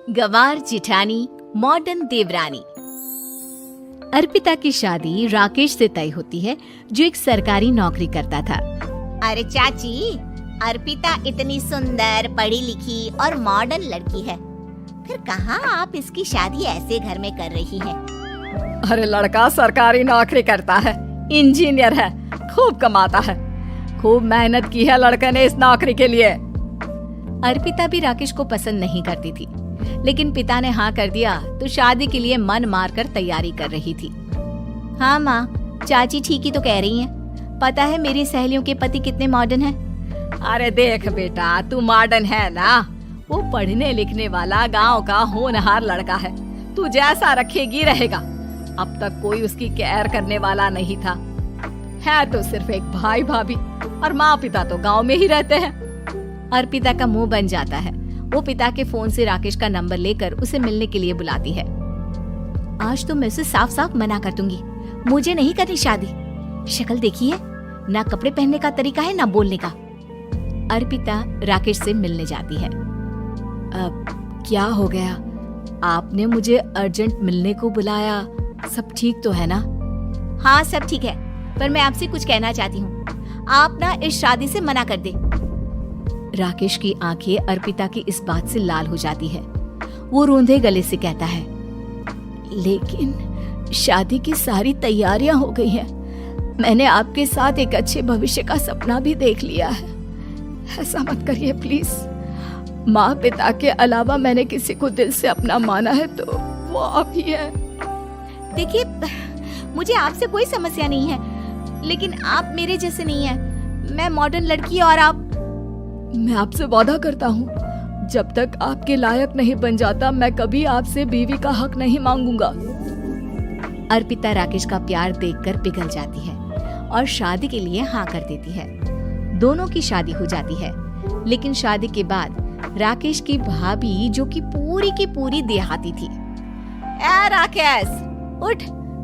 गंवार जिठानी modern देवरानी। अर्पिता की शादी राकेश से तय होती है, जो एक सरकारी नौकरी करता था। अरे चाची, अर्पिता इतनी सुंदर, पढ़ी लिखी और मॉडर्न लड़की है, फिर कहाँ आप इसकी शादी ऐसे घर में कर रही हैं? अरे लड़का सरकारी नौकरी करता है, इंजीनियर है, खूब कमाता है, खूब मेहनत की है लड़के ने इस नौकरी के लिए। अर्पिता भी राकेश को पसंद नहीं करती थी, लेकिन पिता ने हाँ कर दिया तो शादी के लिए मन मारकर तैयारी कर रही थी। हाँ माँ, चाची ठीक ही तो कह रही हैं। पता है मेरी सहेलियों के पति कितने मॉडर्न हैं। अरे देख बेटा, तू मॉडर्न है ना, वो पढ़ने लिखने वाला गांव का होनहार लड़का है, तू जैसा रखेगी रहेगा। अब तक कोई उसकी केयर करने वाला नहीं था, है तो सिर्फ एक भाई भाभी, और माँ पिता तो गांव में ही रहते हैं। अर्पिता का मुंह बन जाता है। वो पिता के फोन से राकेश का नंबर लेकर उसे मिलने के लिए बुलाती है। आज तो मैं उसे साफ साफ मना कर दूंगी, मुझे नहीं करनी शादी। शक्ल देखी है ना, कपड़े पहनने का तरीका है ना बोलने का। अर्पिता राकेश से मिलने जाती है। अब क्या हो गया, आपने मुझे अर्जेंट मिलने को बुलाया, सब ठीक तो है ना? हाँ सब ठीक है, पर मैं आपसे कुछ कहना चाहती हूँ। आप ना इस शादी से मना कर दे। राकेश की आंखें अर्पिता की इस बात से लाल हो जाती है। वो रोंदे गले से कहता है, लेकिन शादी की सारी तैयारियां हो गई हैं। मैंने आपके साथ एक अच्छे भविष्य का सपना भी देख लिया है। ऐसा मत करिए प्लीज। माँ पिता के अलावा मैंने किसी को दिल से अपना माना है तो वो आप ही है। देखिए, मुझे आपसे कोई समस्या नहीं है, लेकिन आप मेरे जैसे नहीं हैं। मैं मॉडर्न लड़की और आप। मैं आपसे वादा करता हूँ, जब तक आपके लायक नहीं बन जाता मैं कभी आपसे बीवी का हक नहीं मांगूंगा। अर्पिता राकेश का प्यार देखकर पिघल जाती है और शादी के लिए हाँ कर देती है। दोनों की शादी हो जाती है, लेकिन शादी के बाद राकेश की भाभी, जो कि पूरी देहाती थी। ए राकेश, उठ,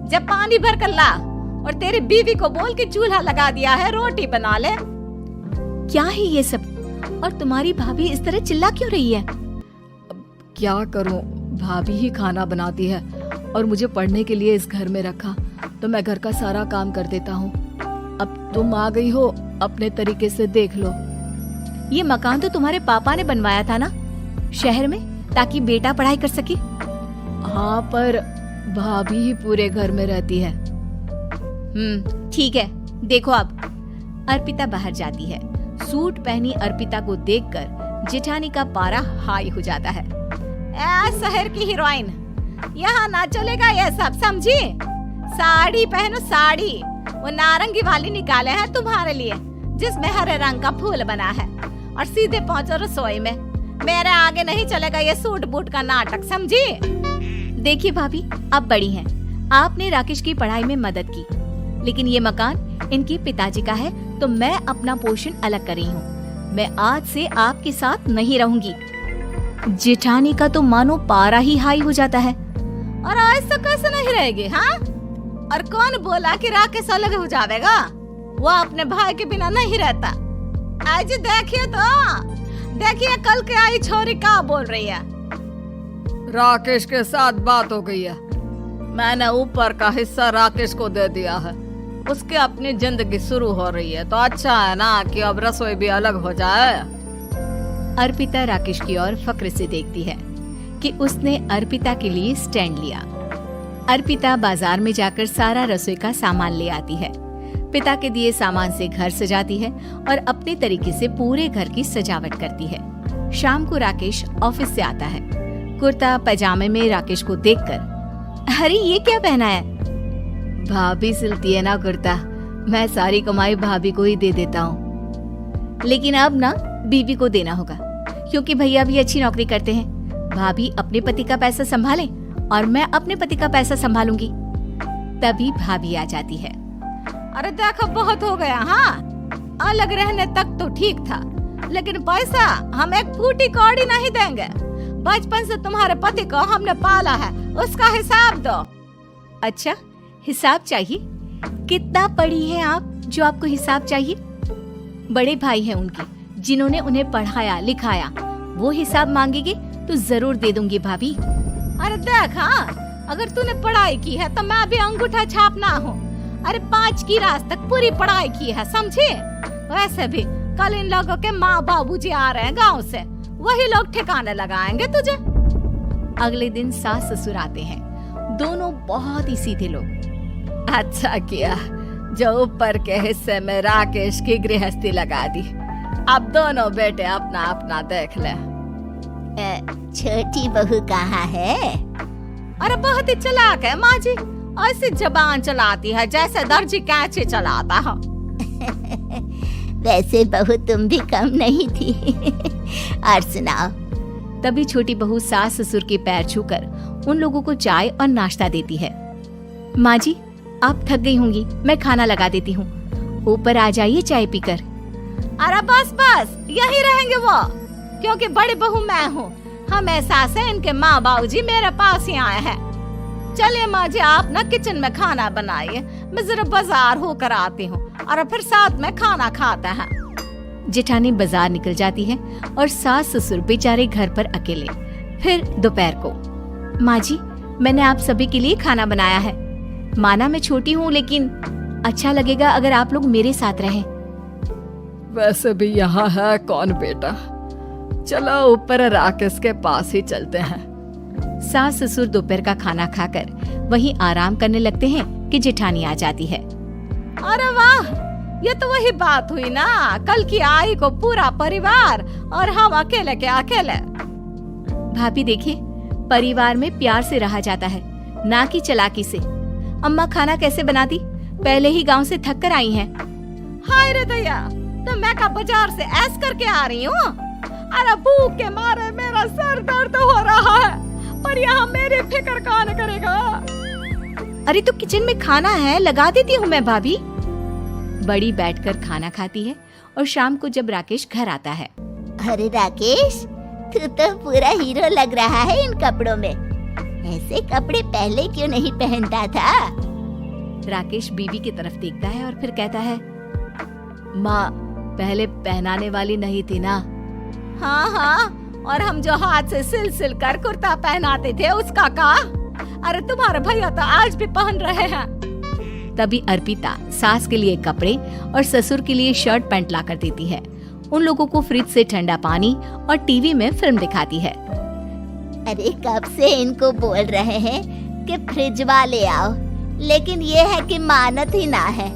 जब पानी भर कर ला, और तेरी बीवी को बोल के चूल्हा लगा दिया है, रोटी बना ले। क्या है ये सब? और तुम्हारी भाभी इस तरह चिल्ला क्यों रही है? क्या करूं, भाभी ही खाना बनाती है और मुझे पढ़ने के लिए इस घर में रखा, तो मैं घर का सारा काम कर देता हूँ। अब तुम आ गई हो, अपने तरीके से देख लो। ये मकान तो तुम्हारे पापा ने बनवाया था ना शहर में, ताकि बेटा पढ़ाई कर सके। हाँ, पर भाभी ही पूरे घर में रहती है। ठीक है, देखो अब। अर्पिता बाहर जाती है। सूट पहनी अर्पिता को देखकर जेठानी का पारा हाई हो जाता है। शहर की हीरोइन, यहाँ ना चलेगा ये सब, समझी? साड़ी पहनो, साड़ी। वो नारंगी वाली निकाले हैं तुम्हारे लिए, जिसमें हरे रंग का फूल बना है, और सीधे पहुँचो रसोई में। मेरे आगे नहीं चलेगा ये सूट बूट का नाटक, समझी? देखिए भाभी, आप बड़ी हैं, आपने राकेश की पढ़ाई में मदद की, लेकिन ये मकान इनके पिताजी का है, तो मैं अपना पोर्शन अलग कर रही हूँ। मैं आज से आपके साथ नहीं रहूंगी। जेठानी का तो मानो पारा ही हाई हो जाता है। और ऐसा कैसे नहीं रहेगी? हाँ, और कौन बोला कि राकेश अलग हो जाएगा? वो अपने भाई के बिना नहीं रहता। आज देखिए तो, देखिए कल के आई छोरी क्या बोल रही है। राकेश के साथ बात हो गई है, मैंने ऊपर का हिस्सा राकेश को दे दिया है, उसकी अपनी जिंदगी शुरू हो रही है, तो अच्छा है ना कि अब रसोई भी अलग हो जाए। अर्पिता राकेश की ओर फक्र से देखती है कि उसने अर्पिता के लिए स्टैंड लिया। अर्पिता बाजार में जाकर सारा रसोई का सामान ले आती है। पिता के दिए सामान से घर सजाती है और अपने तरीके से पूरे घर की सजावट करती है। शाम को राकेश ऑफिस से आता है। कुर्ता पैजामे में राकेश को देखकर, अरे ये क्या पहना है? भाभी सिलती है ना कुर्ता, मैं सारी कमाई भाभी को ही दे देता हूँ। लेकिन अब ना बीवी को देना होगा, क्योंकि भैया भी अच्छी नौकरी करते हैं। भाभी अपने पति का पैसा संभालें और मैं अपने पति का पैसा संभालूंगी। तभी भाभी आ जाती है। अरे देखो, बहुत हो गया। हाँ, अलग रहने तक तो ठीक था, लेकिन पैसा हम एक फूटी कौड़ी नहीं देंगे। बचपन से तुम्हारे पति को हमने पाला है, उसका हिसाब दो। अच्छा, हिसाब चाहिए? कितना पढ़ी है आप जो आपको हिसाब चाहिए? बड़े भाई हैं उनके, जिन्होंने उन्हें पढ़ाया लिखाया, वो हिसाब मांगेंगे तो जरूर दे दूंगी भाभी। अरे देख, हाँ, अगर तूने पढ़ाई की है तो मैं भी अंगूठा छापना हूँ। अरे 5 की क्लास तक पूरी पढ़ाई की है, समझे? वैसे भी कल इन लोगों के माँ बाबूजी आ रहे हैं गाँव से, वही लोग ठिकाने लगाएंगे तुझे। अगले दिन सास ससुर आते हैं, दोनों बहुत ही सीधे लोग। अच्छा किया जो ऊपर के हिस्से में राकेश की गृहस्थी लगा दी। अब दोनों बेटे अपना अपना देख ले। छोटी बहू कहाँ है? अरे बहुत ही चालाक है माँ जी, ऐसी जबान चलाती है जैसे दर्जी कैंची चलाता है। वैसे बहू तुम भी कम नहीं थी। और सुनाओ। तभी छोटी बहू सास ससुर के पैर छूकर उन लोगों को चाय और नाश्ता देती है। माँ जी, आप थक गई होंगी, मैं खाना लगा देती हूँ, ऊपर आ जाइए चाय पीकर। अरे बस बस, यही रहेंगे वो, क्योंकि बड़ी बहू मैं हूँ। हम एहसास है इनके माँ बाबूजी मेरे पास ही आए हैं। चलिए माँ जी, आप ना किचन में खाना बनाइए, मैं जरा बाजार होकर आती हूँ और फिर साथ में खाना खाता है। जेठानी बाजार निकल जाती है और सास ससुर बेचारे घर पर अकेले। फिर दोपहर को, माँ जी, मैंने आप सभी के लिए खाना बनाया है। माना मैं छोटी हूँ, लेकिन अच्छा लगेगा अगर आप लोग मेरे साथ रहें। वैसे भी यहाँ है कौन बेटा, चलो ऊपर राकेश के पास ही चलते हैं। सास ससुर दोपहर का खाना खाकर वहीं आराम करने लगते हैं कि जेठानी आ जाती है। अरे वाह, ये तो वही बात हुई ना, कल की आई को पूरा परिवार और हम अकेले के अकेले। भाभी देखिए, परिवार में प्यार से रहा जाता है, ना कि चालाकी से। अम्मा खाना कैसे बनाती, पहले ही गांव से थक कर आई हैं। हाय रे दया, तो मैं का बाजार से ऐस करके आ रही हूँ। अरे भूख के मारे मेरा सर दर्द हो रहा है, पर यहाँ मेरी फिक्र कौन करेगा। अरे तो किचन में खाना है, लगा देती हूँ मैं भाभी। बड़ी बैठकर खाना खाती है और शाम को जब राकेश घर आता है। अरे राकेश, तू तो पूरा हीरो लग रहा है इन कपड़ों में। ऐसे कपड़े पहले क्यों नहीं पहनता था? राकेश बीवी की तरफ देखता है और फिर कहता है, माँ, पहले पहनाने वाली नहीं थी ना। हाँ हाँ, और हम जो हाथ से सिल सिल कर कुर्ता पहनाते थे उसका का? अरे तुम्हारे भैया तो आज भी पहन रहे हैं। तभी अर्पिता सास के लिए कपड़े और ससुर के लिए शर्ट पैंट ला कर देती है। उन लोगों को फ्रिज से ठंडा पानी और टीवी में फिल्म दिखाती है। अरे कब से इनको बोल रहे हैं कि फ्रिज वाले आओ, लेकिन ये है कि मानत ही ना है।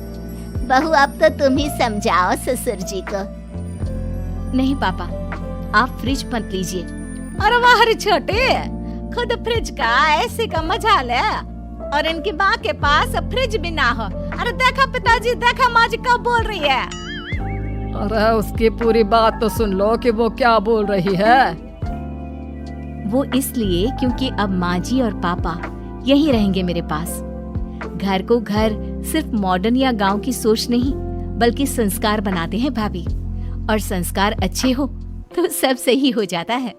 बहू, अब तो तुम ही समझाओ ससुर जी को। नहीं पापा, आप फ्रिज मत लीजिए। अरे वाह रे छोटे, खुद फ्रिज का ऐसे का मजा ले, और इनकी माँ के पास फ्रिज भी ना हो। अरे देखा पिताजी, देखा माँ जी कब बोल रही है। अरे उसकी पूरी बात तो सुन लो कि वो क्या बोल रही है। वो इसलिए क्योंकि अब माँ जी और पापा यहीं रहेंगे मेरे पास। घर को घर सिर्फ मॉडर्न या गांव की सोच नहीं, बल्कि संस्कार बनाते हैं भाभी, और संस्कार अच्छे हो तो सब सही हो जाता है।